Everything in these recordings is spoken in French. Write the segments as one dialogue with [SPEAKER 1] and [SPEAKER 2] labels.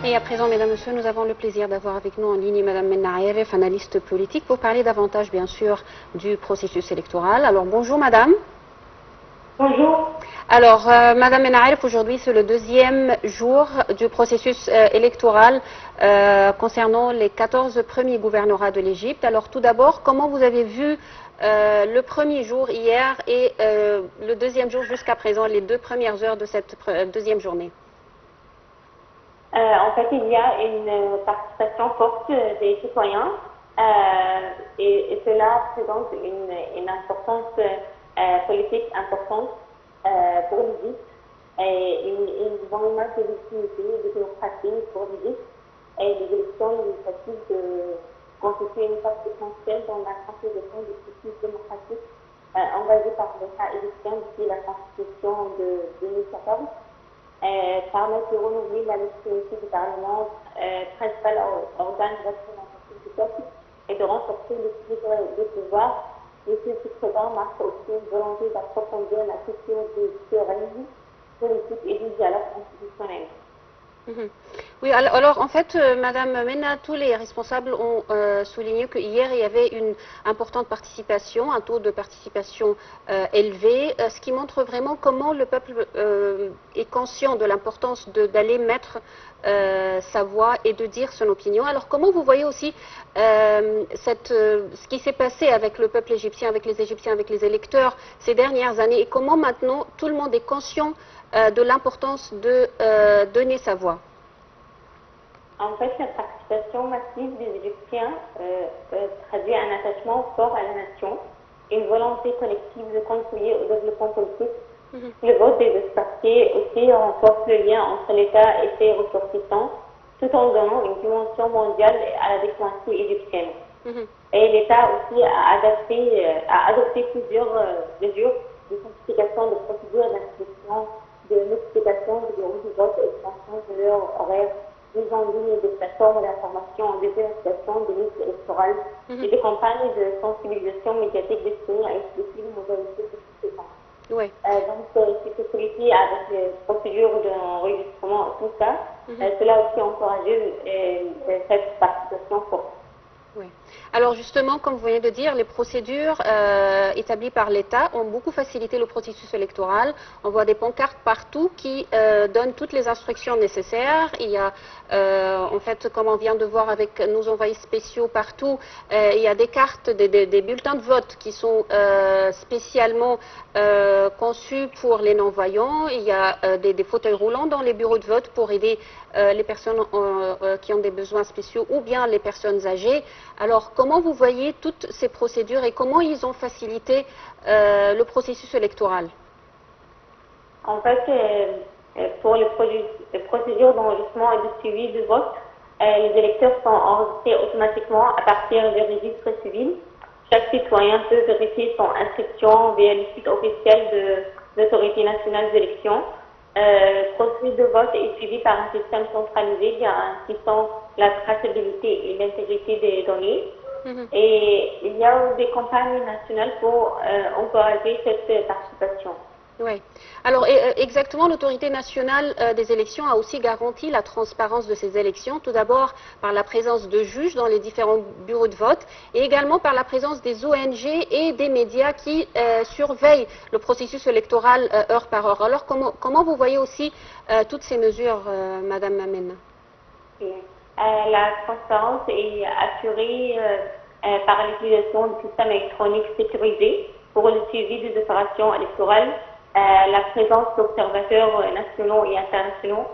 [SPEAKER 1] Et à présent, mesdames, messieurs, nous avons le plaisir d'avoir avec nous en ligne Madame Menna Aref, analyste politique, pour parler davantage, bien sûr, du processus électoral. Alors, bonjour Madame.
[SPEAKER 2] Bonjour.
[SPEAKER 1] Alors, Madame Menna Aref, aujourd'hui, c'est le deuxième jour du processus électoral concernant les 14 premiers gouvernorats de l'Égypte. Alors, tout d'abord, comment vous avez vu le premier jour hier et le deuxième jour jusqu'à présent, les 2 premières heures de cette deuxième journée?
[SPEAKER 2] En fait, il y a une participation forte des citoyens et cela présente une importance politique importante pour l'Égypte et une bonne image de légitimité et de démocratie pour l'Égypte. Et les élections législatives constituent une étape essentielle dans la consolidation du processus démocratique engagé par l'État égyptien depuis la Constitution de 2014. Permettre de renouveler la légitimité du Parlement, principal organe représentatif du peuple, et de renforcer l'équilibre des pouvoirs. Et ce scrutin marque aussi une volonté d'approfondir la culture du pluralisme politique et du dialogue constitutionnel.
[SPEAKER 1] Oui, alors en fait, Madame Menna, tous les responsables ont souligné qu'hier il y avait une importante participation, un taux de participation élevé, ce qui montre vraiment comment le peuple est conscient de l'importance d'aller mettre sa voix et de dire son opinion. Alors comment vous voyez aussi ce qui s'est passé avec le peuple égyptien, avec les Égyptiens, avec les électeurs ces dernières années, et comment maintenant tout le monde est conscient de l'importance de donner sa voix?
[SPEAKER 2] En fait, la participation massive des Égyptiens traduit un attachement fort à la nation, une volonté collective de contribuer au développement politique. Le vote des partis aussi renforce le lien entre l'État et ses ressortissants, tout en donnant une dimension mondiale à la diplomatie égyptienne. Et l'État aussi a adopté plusieurs mesures de simplification de procédures d'inscription, de multiplication des bureaux de vote et extension de leur horaire, mise en ligne des plateformes d'information, des vérifications des listes électorales et des campagnes de sensibilisation médiatique destinées à expliquer les modalités de scrutin.
[SPEAKER 1] Oui.
[SPEAKER 2] Donc, c'est celui-ci avec les procédures d'enregistrement et tout ça, cela a aussi encouragé cette participation forte.
[SPEAKER 1] Oui. Alors justement, comme vous venez de dire, les procédures établies par l'État ont beaucoup facilité le processus électoral. On voit des pancartes partout qui donnent toutes les instructions nécessaires. Il y a, en fait, comme on vient de voir avec nos envoyés spéciaux partout, il y a des cartes, des bulletins de vote qui sont spécialement conçus pour les non-voyants. Il y a des fauteuils roulants dans les bureaux de vote pour aider les personnes qui ont des besoins spéciaux ou bien les personnes âgées. Alors, comment vous voyez toutes ces procédures et comment ils ont facilité le processus électoral?
[SPEAKER 2] En fait, pour les procédures d'enregistrement et de suivi du vote, les électeurs sont enregistrés automatiquement à partir des registres civils. Chaque citoyen peut vérifier son inscription via le site officiel de l'Autorité nationale des élections. Le processus de vote est suivi par un système centralisé garantissant la traçabilité et l'intégrité des données. Et il y a des campagnes nationales pour encourager cette participation.
[SPEAKER 1] Oui. Alors, exactement, l'autorité nationale des élections a aussi garanti la transparence de ces élections, tout d'abord par la présence de juges dans les différents bureaux de vote et également par la présence des ONG et des médias qui surveillent le processus électoral heure par heure. Alors, comment vous voyez aussi toutes ces mesures, Madame Menna?
[SPEAKER 2] La transparence est assurée par l'utilisation du système électronique sécurisé pour le suivi des opérations électorales, la présence d'observateurs nationaux et internationaux,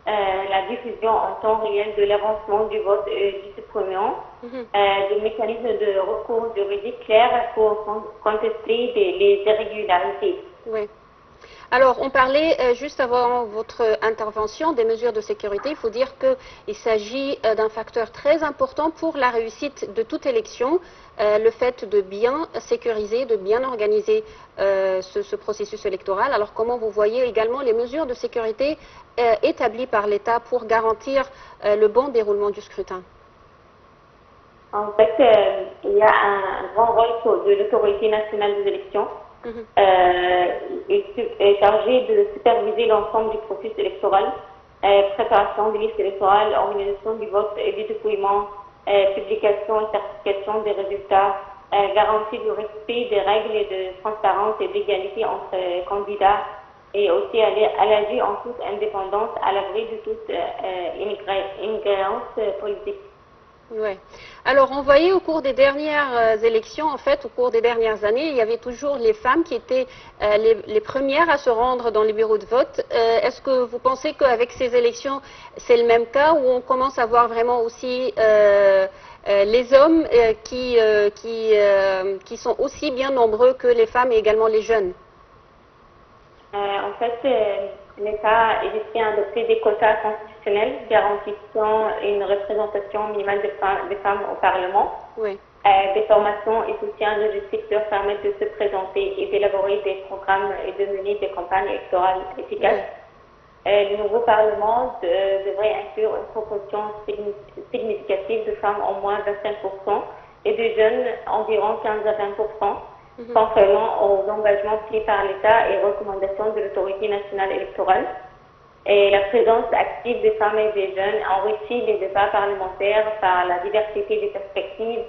[SPEAKER 2] la diffusion en temps réel de l'avancement du vote du supplément, des mécanismes de recours juridiques clairs pour contester les irrégularités.
[SPEAKER 1] Oui. Alors, on parlait juste avant votre intervention des mesures de sécurité. Il faut dire qu'il s'agit d'un facteur très important pour la réussite de toute élection, le fait de bien sécuriser, de bien organiser ce processus électoral. Alors, comment vous voyez également les mesures de sécurité établies par l'État pour garantir le bon déroulement du scrutin?
[SPEAKER 2] En fait, il y a un grand rôle de l'autorité nationale des élections. Il est chargé de superviser l'ensemble du processus électoral préparation des listes électorales, organisation du vote et du dépouillement, publication et certification des résultats, garantie du respect des règles de transparence et d'égalité entre candidats et aussi allergie en toute indépendance à l'abri de toute ingérence politique.
[SPEAKER 1] Ouais. Alors, on voyait au cours des dernières élections, en fait, au cours des dernières années, il y avait toujours les femmes qui étaient les premières à se rendre dans les bureaux de vote. Est-ce que vous pensez qu'avec ces élections, c'est le même cas, où on commence à voir vraiment aussi les hommes qui sont aussi bien nombreux que les femmes et également les jeunes?
[SPEAKER 2] En fait, l'État égyptien a adopté des quotas constitutionnels garantissant une représentation minimale des femmes au Parlement.
[SPEAKER 1] Oui.
[SPEAKER 2] Des formations et soutiens logistiques leur permettent de se présenter et d'élaborer des programmes et de mener des campagnes électorales efficaces. Oui. Le nouveau Parlement devrait inclure une proportion significative de femmes, au moins 25%, et de jeunes, environ 15 à 20%. Contrairement aux engagements pris par l'État et recommandations de l'autorité nationale électorale. Et la présence active des femmes et des jeunes enrichit les débats parlementaires par la diversité des perspectives,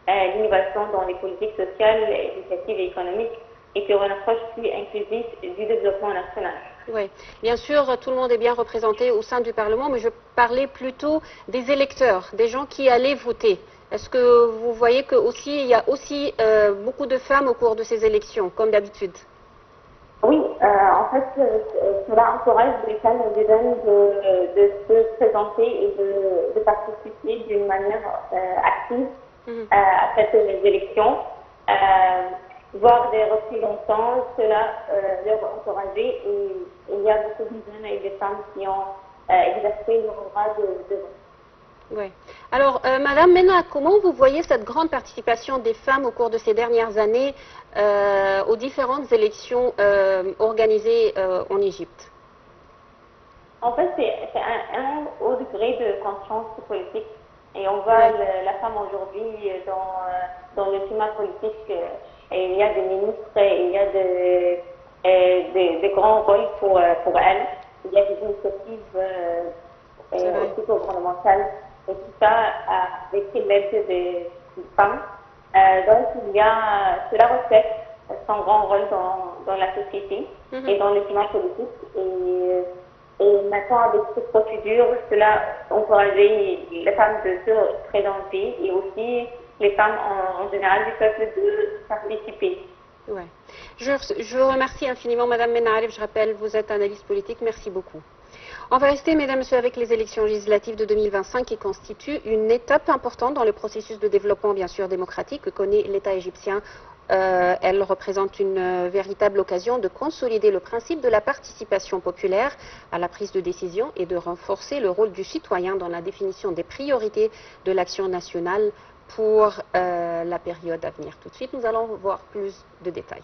[SPEAKER 2] l'innovation dans les politiques sociales, éducatives et économiques, et sur une approche plus inclusive du développement national.
[SPEAKER 1] Oui, bien sûr, tout le monde est bien représenté au sein du Parlement, mais je parlais plutôt des électeurs, des gens qui allaient voter. Est-ce que vous voyez qu'il y a aussi beaucoup de femmes au cours de ces élections, comme d'habitude?
[SPEAKER 2] Oui, en fait, cela encourage les femmes et les jeunes de se présenter et de participer d'une manière active à ces élections. Voir des représentants, cela leur encourager, et il y a beaucoup de jeunes et de femmes qui ont exercé leur droit de vote.
[SPEAKER 1] Oui. Alors, Madame Mena, comment vous voyez cette grande participation des femmes au cours de ces dernières années aux différentes élections organisées en Égypte?
[SPEAKER 2] En fait, c'est un haut degré de conscience politique. Et on voit la femme aujourd'hui dans le climat politique. Et il y a des ministres, et il y a des grands rôles pour elles. Il y a des initiatives aussi gouvernementales. Et tout ça avec l'aide des femmes. Donc, cela reflète son grand rôle dans la société et dans le climat politique. Et maintenant, avec cette procédure, cela encourageait les femmes de se présenter et aussi les femmes en général du peuple de participer.
[SPEAKER 1] Ouais. Je vous remercie infiniment, Madame Menarif. Je rappelle, vous êtes analyste politique. Merci beaucoup. On va rester, mesdames et messieurs, avec les élections législatives de 2025 qui constituent une étape importante dans le processus de développement, bien sûr, démocratique que connaît l'État égyptien. Elle représente une véritable occasion de consolider le principe de la participation populaire à la prise de décision et de renforcer le rôle du citoyen dans la définition des priorités de l'action nationale pour la période à venir. Tout de suite, nous allons voir plus de détails.